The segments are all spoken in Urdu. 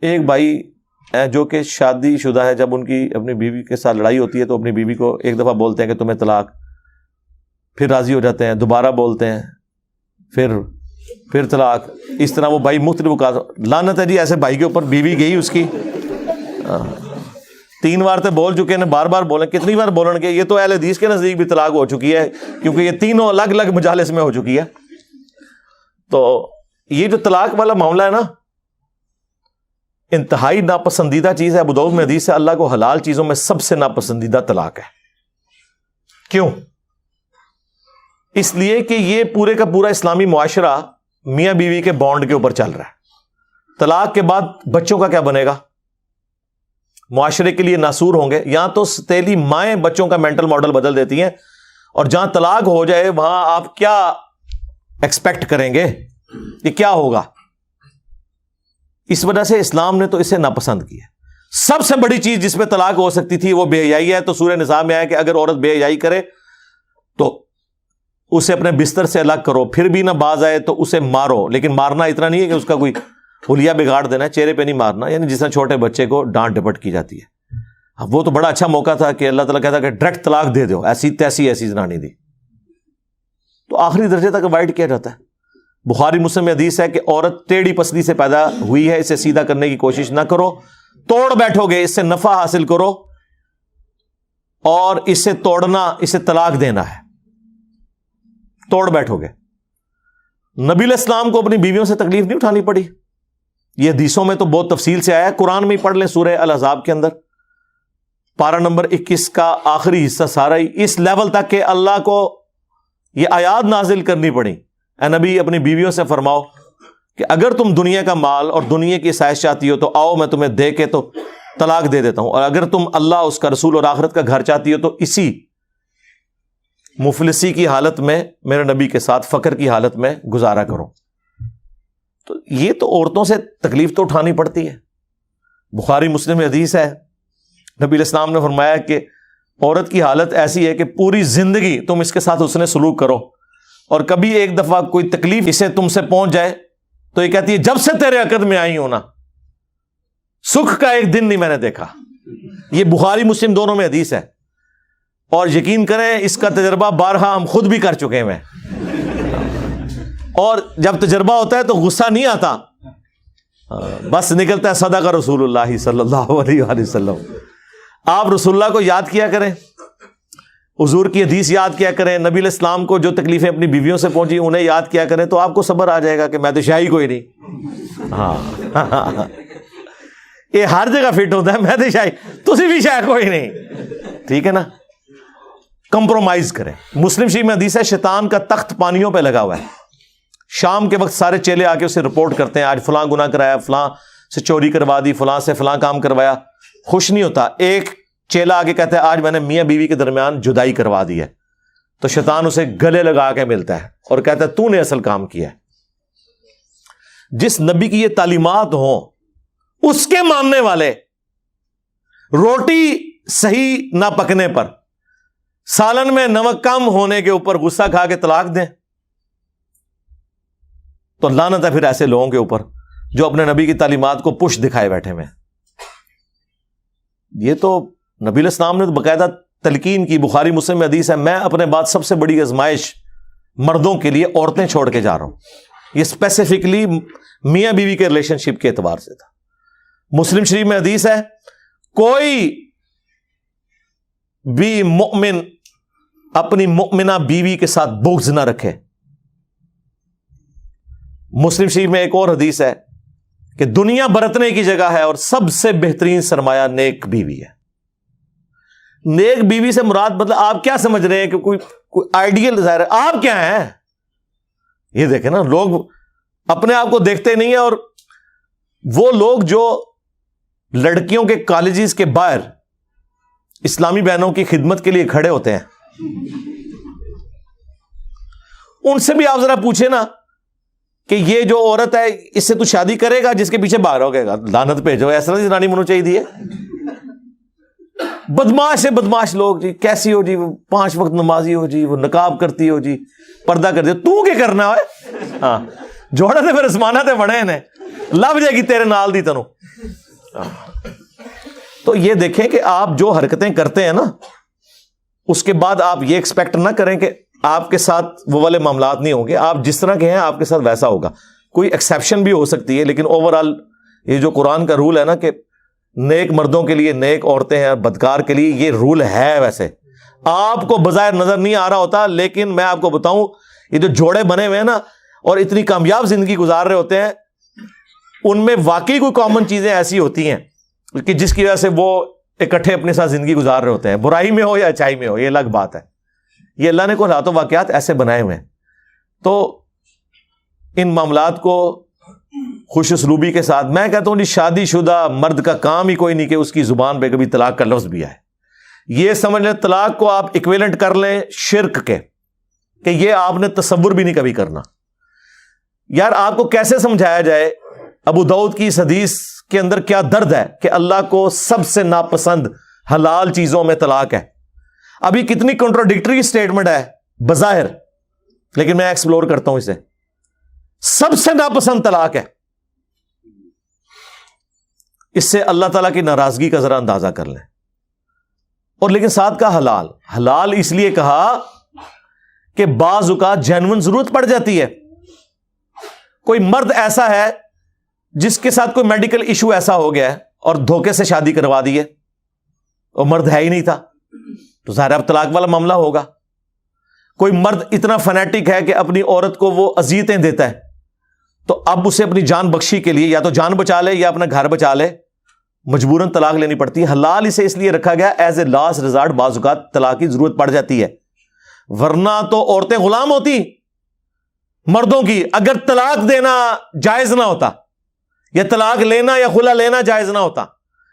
ایک بھائی جو کہ شادی شدہ ہے، جب ان کی اپنی بیوی کے ساتھ لڑائی ہوتی ہے تو اپنی بیوی کو ایک دفعہ بولتے ہیں کہ تمہیں طلاق، پھر راضی ہو جاتے ہیں، دوبارہ بولتے ہیں، پھر طلاق. اس طرح وہ بھائی مختلف اوقات. لعنت ہے جی ایسے بھائی کے اوپر. بیوی گئی اس کی 3 بار تو بول چکے ہیں، بار بار بولیں، کتنی بار بولیں گے؟ یہ تو اہل حدیث کے نزدیک بھی طلاق ہو چکی ہے، کیونکہ یہ تینوں الگ الگ مجالس میں ہو چکی ہے. تو یہ جو طلاق والا معاملہ ہے نا، انتہائی ناپسندیدہ چیز ہے. ابو داؤد میں حدیث ہے اللہ کو حلال چیزوں میں سب سے ناپسندیدہ طلاق ہے. کیوں؟ اس لیے کہ یہ پورے کا پورا اسلامی معاشرہ میاں بیوی کے بانڈ کے اوپر چل رہا ہے. طلاق کے بعد بچوں کا کیا بنے گا؟ معاشرے کے لیے ناسور ہوں گے. یہاں تو ستیلی مائیں بچوں کا مینٹل ماڈل بدل دیتی ہیں، اور جہاں طلاق ہو جائے وہاں آپ کیا ایکسپیکٹ کریں گے؟ یہ کیا ہوگا؟ اس وجہ سے اسلام نے تو اسے ناپسند کیا. سب سے بڑی چیز جس میں طلاق ہو سکتی تھی وہ بے حیائی ہے. تو سورہ نساء میں آیا کہ اگر عورت بے حیائی کرے تو اسے اپنے بستر سے الگ کرو، پھر بھی نہ باز آئے تو اسے مارو. لیکن مارنا اتنا نہیں ہے کہ اس کا کوئی حلیہ بگاڑ دینا ہے، چہرے پہ نہیں مارنا، یعنی جس طرح چھوٹے بچے کو ڈانٹ ڈپٹ کی جاتی ہے. وہ تو بڑا اچھا موقع تھا کہ اللہ تعالیٰ کہتا کہ ڈائریکٹ طلاق دے دو، ایسی تیسی ایسی زنانی دی. تو آخری درجے تک اوائڈ کیا جاتا ہے. بخاری مسلم میں حدیث ہے کہ عورت ٹیڑھی پسلی سے پیدا ہوئی ہے، اسے سیدھا کرنے کی کوشش نہ کرو. توڑ بیٹھو گے اس سے نفع حاصل کرو، اور اسے توڑنا، اسے طلاق دینا ہے. توڑ بیٹھو گے. نبی علیہ السلام کو اپنی بیویوں سے تکلیف نہیں اٹھانی پڑی. یہ حدیثوں میں تو بہت تفصیل سے آیا ہے. قرآن میں ہی پڑھ لیں سورہ الاحزاب کے اندر پارہ نمبر 21 کا آخری حصہ سارا ہی اس لیول تک کہ اللہ کو یہ آیات نازل کرنی پڑی. اے نبی اپنی بیویوں سے فرماؤ کہ اگر تم دنیا کا مال اور دنیا کی عیش چاہتی ہو تو آؤ میں تمہیں دے کے تو طلاق دے دیتا ہوں، اور اگر تم اللہ، اس کا رسول اور آخرت کا گھر چاہتی ہو تو اسی مفلسی کی حالت میں میرے نبی کے ساتھ فقر کی حالت میں گزارا کرو. تو یہ تو عورتوں سے تکلیف تو اٹھانی پڑتی ہے. بخاری مسلم میں حدیث ہے، نبی علیہ السلام نے فرمایا کہ عورت کی حالت ایسی ہے کہ پوری زندگی تم اس کے ساتھ حسن سلوک کرو، اور کبھی ایک دفعہ کوئی تکلیف اسے تم سے پہنچ جائے تو یہ کہتی ہے جب سے تیرے عقد میں آئی ہوں نا سکھ کا ایک دن نہیں میں نے دیکھا. یہ بخاری مسلم دونوں میں حدیث ہے، اور یقین کریں اس کا تجربہ بارہا ہم خود بھی کر چکے ہیں. اور جب تجربہ ہوتا ہے تو غصہ نہیں آتا، بس نکلتا ہے صدق رسول اللہ صلی اللہ علیہ وآلہ وسلم. آپ رسول اللہ کو یاد کیا کریں، حضور کی حدیث یاد کیا کریں، نبی علیہ السلام کو جو تکلیفیں اپنی بیویوں سے پہنچی انہیں یاد کیا کریں، تو آپ کو صبر آ جائے گا کہ میں تو شاہی کوئی نہیں. ہاں یہ ہر جگہ فٹ ہوتا ہے، میں تو شاہی، تسی بھی شاہی کوئی نہیں. ٹھیک ہے نا؟ کمپرومائز کریں. مسلم شریف میں حدیث ہے شیطان کا تخت پانیوں پہ لگا ہوا ہے. شام کے وقت سارے چیلے آ کے اسے رپورٹ کرتے ہیں، آج فلاں گناہ کرایا، فلاں سے چوری کروا دی، فلاں سے فلاں کام کروایا. خوش نہیں ہوتا. ایک چیلا آگے کہتا ہے آج میں نے میاں بیوی کے درمیان جدائی کروا دی ہے، تو شیطان اسے گلے لگا کے ملتا ہے اور کہتا ہے تو نے اصل کام کیا ہے. جس نبی کی یہ تعلیمات ہوں اس کے ماننے والے روٹی صحیح نہ پکنے پر، سالن میں نمک کم ہونے کے اوپر غصہ کھا کے طلاق دیں تو لعنت ہے پھر ایسے لوگوں کے اوپر جو اپنے نبی کی تعلیمات کو پش دکھائے بیٹھے ہوئے. یہ تو نبی علیہ السلام نے تو باقاعدہ تلقین کی. بخاری مسلم میں حدیث ہے میں اپنے بعد سب سے بڑی آزمائش مردوں کے لیے عورتیں چھوڑ کے جا رہا ہوں. یہ اسپیسیفکلی میاں بیوی کے ریلیشن شپ کے اعتبار سے تھا. مسلم شریف میں حدیث ہے کوئی بھی مؤمن اپنی مؤمنہ بیوی کے ساتھ بغض نہ رکھے. مسلم شریف میں ایک اور حدیث ہے کہ دنیا برتنے کی جگہ ہے اور سب سے بہترین سرمایہ نیک بیوی ہے. نیک بیوی سے مراد مطلب آپ کیا سمجھ رہے ہیں کہ کوئی آئیڈیل ظاہر ہے؟ آپ کیا ہیں؟ یہ دیکھیں نا، لوگ اپنے آپ کو دیکھتے نہیں ہیں. اور وہ لوگ جو لڑکیوں کے کالجز کے باہر اسلامی بہنوں کی خدمت کے لیے کھڑے ہوتے ہیں، ان سے بھی آپ ذرا پوچھیں نا کہ یہ جو عورت ہے اس سے تو شادی کرے گا جس کے پیچھے باہر ہو گئے گا. لعنت بھیجو، ایسا نہیں رانی منو چاہیے. بدماش سے بدماش لوگ جی، کیسی ہو جی، وہ 5 وقت نمازی ہو جی، وہ نقاب کرتی ہو جی، پردہ کر دے. تو کیا کرنا ہے؟ ہاں جوڑے تے پھر اسمانہ تے بڑے نے لب جائے گی تیرے نال دی تنوں. تو یہ دیکھیں کہ آپ جو حرکتیں کرتے ہیں نا, اس کے بعد آپ یہ ایکسپیکٹ نہ کریں کہ آپ کے ساتھ وہ والے معاملات نہیں ہوں گے. آپ جس طرح کے ہیں آپ کے ساتھ ویسا ہوگا. کوئی ایکسیپشن بھی ہو سکتی ہے, لیکن اوور آل یہ جو قرآن کا رول ہے نا کہ نیک مردوں کے لیے نیک عورتیں ہیں, بدکار کے لیے, یہ رول ہے. ویسے آپ کو بظاہر نظر نہیں آ رہا ہوتا, لیکن میں آپ کو بتاؤں یہ جو جوڑے بنے ہوئے ہیں نا اور اتنی کامیاب زندگی گزار رہے ہوتے ہیں, ان میں واقعی کوئی کامن چیزیں ایسی ہوتی ہیں کہ جس کی وجہ سے وہ اکٹھے اپنے ساتھ زندگی گزار رہے ہوتے ہیں, برائی میں ہو یا اچائی میں ہو, یہ الگ بات ہے. یہ اللہ نے کوئی حالات و واقعات ایسے بنائے ہوئے ہیں. تو ان معاملات کو خوش اسلوبی کے ساتھ, میں کہتا ہوں جی شادی شدہ مرد کا کام ہی کوئی نہیں کہ اس کی زبان پہ کبھی طلاق کا لفظ بھی آئے. یہ سمجھ لیں طلاق کو آپ ایکویلنٹ کر لیں شرک کے, کہ یہ آپ نے تصور بھی نہیں کبھی کرنا. یار آپ کو کیسے سمجھایا جائے ابو داؤد کی اس حدیث کے اندر کیا درد ہے کہ اللہ کو سب سے ناپسند حلال چیزوں میں طلاق ہے. ابھی کتنی کنٹراڈکٹری سٹیٹمنٹ ہے بظاہر, لیکن میں ایکسپلور کرتا ہوں اسے. سب سے ناپسند طلاق ہے, اس سے اللہ تعالیٰ کی ناراضگی کا ذرا اندازہ کر لیں. اور لیکن ساتھ کا حلال, حلال اس لیے کہا کہ بعض اوقات جینون ضرورت پڑ جاتی ہے. کوئی مرد ایسا ہے جس کے ساتھ کوئی میڈیکل ایشو ایسا ہو گیا ہے اور دھوکے سے شادی کروا دی ہے, اور مرد ہے ہی نہیں تھا, تو ظاہر اب طلاق والا معاملہ ہوگا. کوئی مرد اتنا فنیٹک ہے کہ اپنی عورت کو وہ اذیتیں دیتا ہے, تو اب اسے اپنی جان بخشی کے لیے یا تو جان بچا لے یا اپنا گھر بچا لے, مجبوراً طلاق لینی پڑتی ہے. حلال اسے اس لیے رکھا گیا ایز اے لاسٹ ریزارٹ, بعض اوقات طلاق کی ضرورت پڑ جاتی ہے, ورنہ تو عورتیں غلام ہوتی مردوں کی. اگر طلاق دینا جائز نہ ہوتا, یا طلاق لینا یا خلا لینا جائز نہ ہوتا,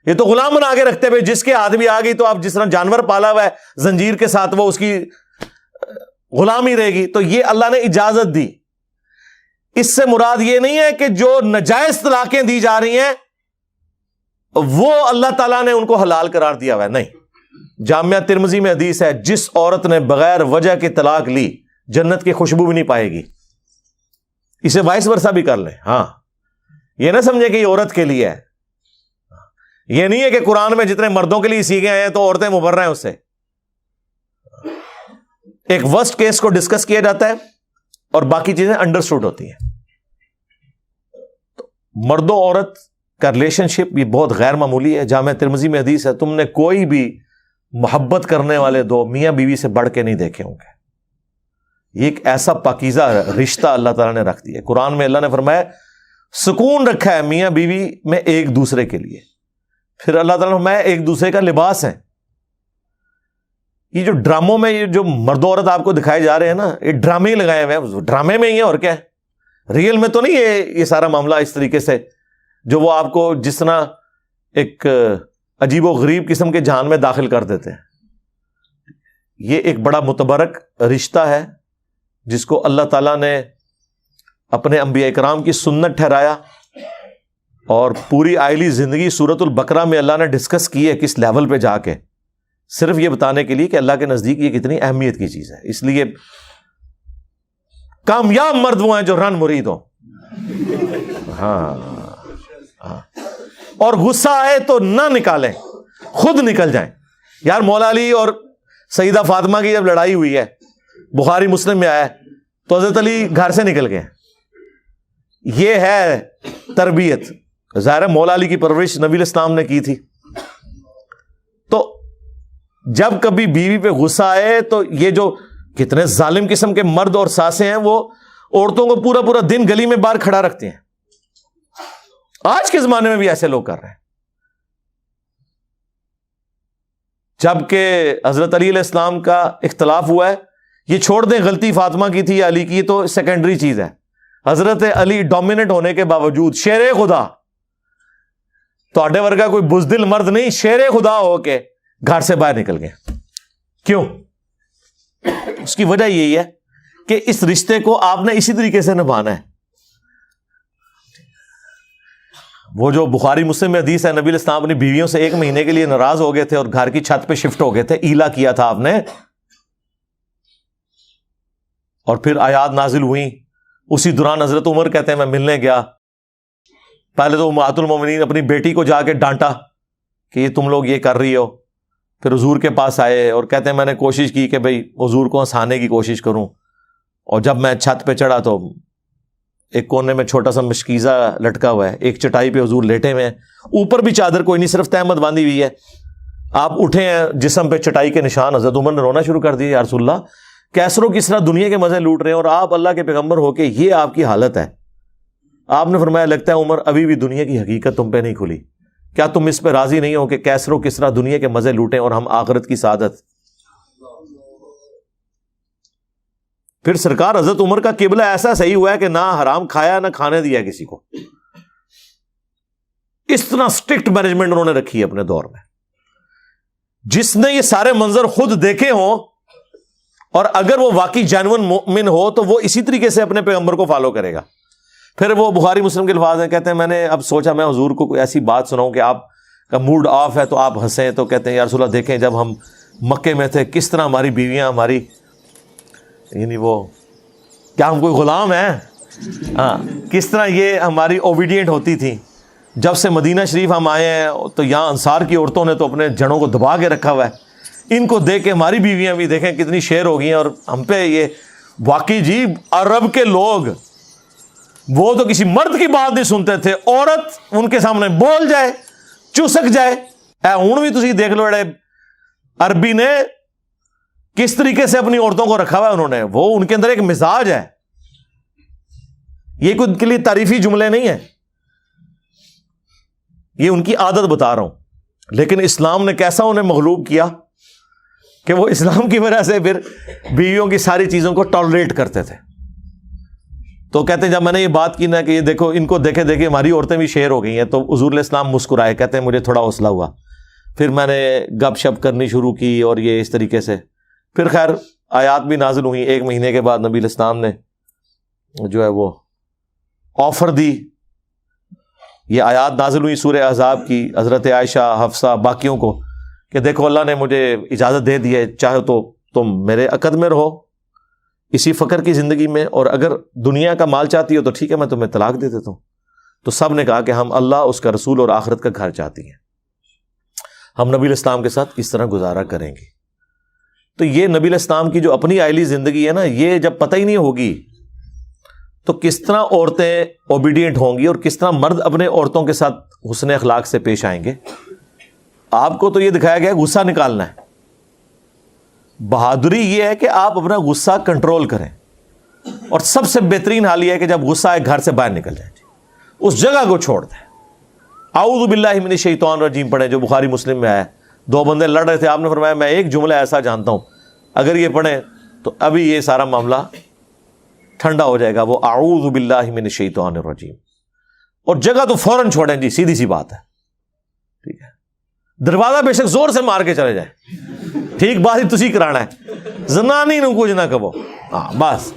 یہ تو غلام بنا کے رکھتے ہوئے جس کے ہاتھ بھی آ گئی تو آپ جس طرح جانور پالا ہوا ہے زنجیر کے ساتھ وہ اس کی غلامی رہے گی. تو یہ اللہ نے اجازت دی. اس سے مراد یہ نہیں ہے کہ جو ناجائز طلاقیں دی جا رہی ہیں وہ اللہ تعالیٰ نے ان کو حلال قرار دیا ہوا ہے, نہیں. جامعہ ترمذی میں حدیث ہے, جس عورت نے بغیر وجہ کے طلاق لی جنت کی خوشبو بھی نہیں پائے گی. اسے وائس ورثہ بھی کر لیں. ہاں, یہ نہ سمجھے کہ یہ عورت کے لیے ہے. یہ نہیں ہے کہ قرآن میں جتنے مردوں کے لیے سیکھے ہیں تو عورتیں مبرہ ہیں اس سے. ایک ورسٹ کیس کو ڈسکس کیا جاتا ہے اور باقی چیزیں انڈرسٹوڈ ہوتی ہیں. تو مرد و عورت کا ریلیشن شپ بھی بہت غیر معمولی ہے. جامعہ ترمذی میں حدیث ہے, تم نے کوئی بھی محبت کرنے والے دو میاں بیوی سے بڑھ کے نہیں دیکھے ہوں گے. یہ ایک ایسا پاکیزہ رشتہ اللہ تعالیٰ نے رکھ دیا. قرآن میں اللہ نے فرمایا سکون رکھا ہے میاں بیوی میں ایک دوسرے کے لیے. پھر اللہ تعالیٰ نے فرمایا ایک دوسرے کا لباس ہے. یہ جو ڈراموں میں یہ جو مرد و عورت آپ کو دکھائے جا رہے ہیں نا, یہ ڈرامے ہی لگائے ہوئے ہیں, ڈرامے میں ہی ہے اور کیا ہے, ریئل میں تو نہیں ہے یہ سارا معاملہ اس طریقے سے جو وہ آپ کو جس طرح ایک عجیب و غریب قسم کے جہان میں داخل کر دیتے ہیں. یہ ایک بڑا متبرک رشتہ ہے جس کو اللہ تعالیٰ نے اپنے انبیاء کرام کی سنت ٹھہرایا, اور پوری آئلی زندگی سورۃ البقرہ میں اللہ نے ڈسکس کی ہے کس لیول پہ جا کے, صرف یہ بتانے کے لیے کہ اللہ کے نزدیک یہ کتنی اہمیت کی چیز ہے. اس لیے کامیاب مرد وہ ہیں جو رن مرید ہوں. ہاں, اور غصہ آئے تو نہ نکالیں, خود نکل جائیں. یار مولا علی اور سیدہ فاطمہ کی جب لڑائی ہوئی ہے, بخاری مسلم میں آیا ہے, تو حضرت علی گھر سے نکل گئے. یہ ہے تربیت. ظاہر مولا علی کی پرورش نبی الاسلام نے کی تھی. تو جب کبھی بیوی پہ غصہ آئے تو یہ جو کتنے ظالم قسم کے مرد اور ساسیں ہیں وہ عورتوں کو پورا پورا دن گلی میں باہر کھڑا رکھتے ہیں. آج کے زمانے میں بھی ایسے لوگ کر رہے ہیں. جبکہ حضرت علی علیہ السلام کا اختلاف ہوا ہے, یہ چھوڑ دیں غلطی فاطمہ کی تھی یا علی کی, یہ تو سیکنڈری چیز ہے. حضرت علی ڈومیننٹ ہونے کے باوجود شیر خدا, تو ورگا کوئی بزدل مرد نہیں, شیر خدا ہو کے گھر سے باہر نکل گئے. کیوں؟ اس کی وجہ یہی ہے کہ اس رشتے کو آپ نے اسی طریقے سے نبھانا ہے. وہ جو بخاری مسلم میں حدیث ہے, نبی علیہ السلام اپنی بیویوں سے 1 مہینے کے لیے ناراض ہو گئے تھے اور گھر کی چھت پہ شفٹ ہو گئے تھے, ایلا کیا تھا آپ نے, اور پھر آیات نازل ہوئی. اسی دوران حضرت عمر کہتے ہیں میں ملنے گیا, پہلے تو امہات المومنین اپنی بیٹی کو جا کے ڈانٹا کہ یہ تم لوگ یہ کر رہی ہو. پھر حضور کے پاس آئے اور کہتے ہیں میں نے کوشش کی کہ بھئی حضور کو ہنسانے کی کوشش کروں, اور جب میں چھت پہ چڑھا تو ایک کونے میں چھوٹا سا مشکیزہ لٹکا ہوا ہے, ایک چٹائی پہ حضور لیٹے ہوئے ہیں, اوپر بھی چادر کوئی نہیں, صرف تہمت باندھی ہوئی ہے. آپ اٹھے ہیں, جسم پہ چٹائی کے نشان. حضرت عمر نے رونا شروع کر دیا, یا رسول اللہ کیسر و کسریٰ دنیا کے مزے لوٹ رہے ہیں اور آپ اللہ کے پیغمبر ہو کے یہ آپ کی حالت ہے. آپ نے فرمایا لگتا ہے عمر ابھی بھی دنیا کی حقیقت تم پہ نہیں کھلی, کیا تم اس پہ راضی نہیں ہو کہ کیسر و کسریٰ دنیا کے مزے لوٹیں اور ہم آخرت کی سعادت. پھر سرکار حضرت عمر کا قبلہ ایسا صحیح ہوا ہے کہ نہ حرام کھایا نہ کھانے دیا کسی کو. اس طرح سٹرکٹ مینجمنٹ انہوں نے رکھی ہے اپنے دور میں. جس نے یہ سارے منظر خود دیکھے ہوں اور اگر وہ واقعی جینوئن مومن ہو تو وہ اسی طریقے سے اپنے پیغمبر کو فالو کرے گا. پھر وہ بخاری مسلم کے الفاظ ہیں, کہتے ہیں میں نے اب سوچا میں حضور کو کوئی ایسی بات سناؤں کہ آپ کا موڈ آف ہے تو آپ ہنسیں. تو کہتے ہیں یا رسول اللہ دیکھیں جب ہم مکے میں تھے کس طرح ہماری بیویاں ہماری یعنی وہ کیا ہم کوئی غلام ہیں, ہاں کس طرح یہ ہماری اوبیڈینٹ ہوتی تھیں. جب سے مدینہ شریف ہم آئے ہیں تو یہاں انصار کی عورتوں نے تو اپنے جڑوں کو دبا کے رکھا ہوا ہے. ان کو دیکھ کے ہماری بیویاں بھی دیکھیں کتنی شیر ہو گئی ہیں, اور ہم پہ یہ واقعی جی عرب کے لوگ وہ تو کسی مرد کی بات نہیں سنتے تھے, عورت ان کے سامنے بول جائے چسک جائے. ہوں بھی تسی دیکھ لو اڑے عربی نے کس طریقے سے اپنی عورتوں کو رکھا ہوا ہے انہوں نے, وہ ان کے اندر ایک مزاج ہے. یہ کوئی ان کے لیے تعریفی جملے نہیں ہیں, یہ ان کی عادت بتا رہا ہوں. لیکن اسلام نے کیسا انہیں مغلوب کیا کہ وہ اسلام کی وجہ سے پھر بیویوں کی ساری چیزوں کو ٹالریٹ کرتے تھے. تو کہتے ہیں جب میں نے یہ بات کی نا کہ یہ دیکھو ان کو دیکھے دیکھے ہماری عورتیں بھی شیر ہو گئی ہیں, تو حضور علیہ السلام مسکرائے, کہتے ہیں مجھے تھوڑا حوصلہ ہوا. پھر میں نے گپ شپ کرنی شروع کی اور یہ اس طریقے سے پھر خیر آیات بھی نازل ہوئی. 1 مہینے کے بعد نبی علیہ السلام نے جو ہے وہ آفر دی, یہ آیات نازل ہوئی سورہ احزاب کی, حضرت عائشہ حفصہ باقیوں کو, کہ دیکھو اللہ نے مجھے اجازت دے دی ہے, چاہے تو تم میرے عقد میں رہو اسی فقر کی زندگی میں, اور اگر دنیا کا مال چاہتی ہو تو ٹھیک ہے میں تمہیں طلاق دے دیتا ہوں. تو سب نے کہا کہ ہم اللہ اس کا رسول اور آخرت کا گھر چاہتی ہیں, ہم نبی علیہ السلام کے ساتھ کس طرح گزارا کریں گے. تو یہ نبی علیہ السلام کی جو اپنی آئلی زندگی ہے نا, یہ جب پتہ ہی نہیں ہوگی تو کس طرح عورتیں اوبیڈینٹ ہوں گی اور کس طرح مرد اپنے عورتوں کے ساتھ حسن اخلاق سے پیش آئیں گے. آپ کو تو یہ دکھایا گیا غصہ نکالنا ہے, بہادری یہ ہے کہ آپ اپنا غصہ کنٹرول کریں, اور سب سے بہترین حال یہ ہے کہ جب غصہ آئے گھر سے باہر نکل جائیں, اس جگہ کو چھوڑ دیں. اعوذ باللہ من الشیطان الرجیم پڑھیں جو بخاری مسلم میں آیا. 2 بندے لڑ رہے تھے, آپ نے فرمایا میں ایک جملہ ایسا جانتا ہوں اگر یہ پڑھیں تو ابھی یہ سارا معاملہ ٹھنڈا ہو جائے گا, وہ اعوذ باللہ من الشیطان الرجیم, اور جگہ تو فوراً چھوڑیں جی, سیدھی سی بات ہے. ٹھیک ہے, دروازہ بے شک زور سے مار کے چلے جائیں, ٹھیک بات ہی تسی کرانا ہے, زنانی نو کچھ نہ کہو, ہاں بس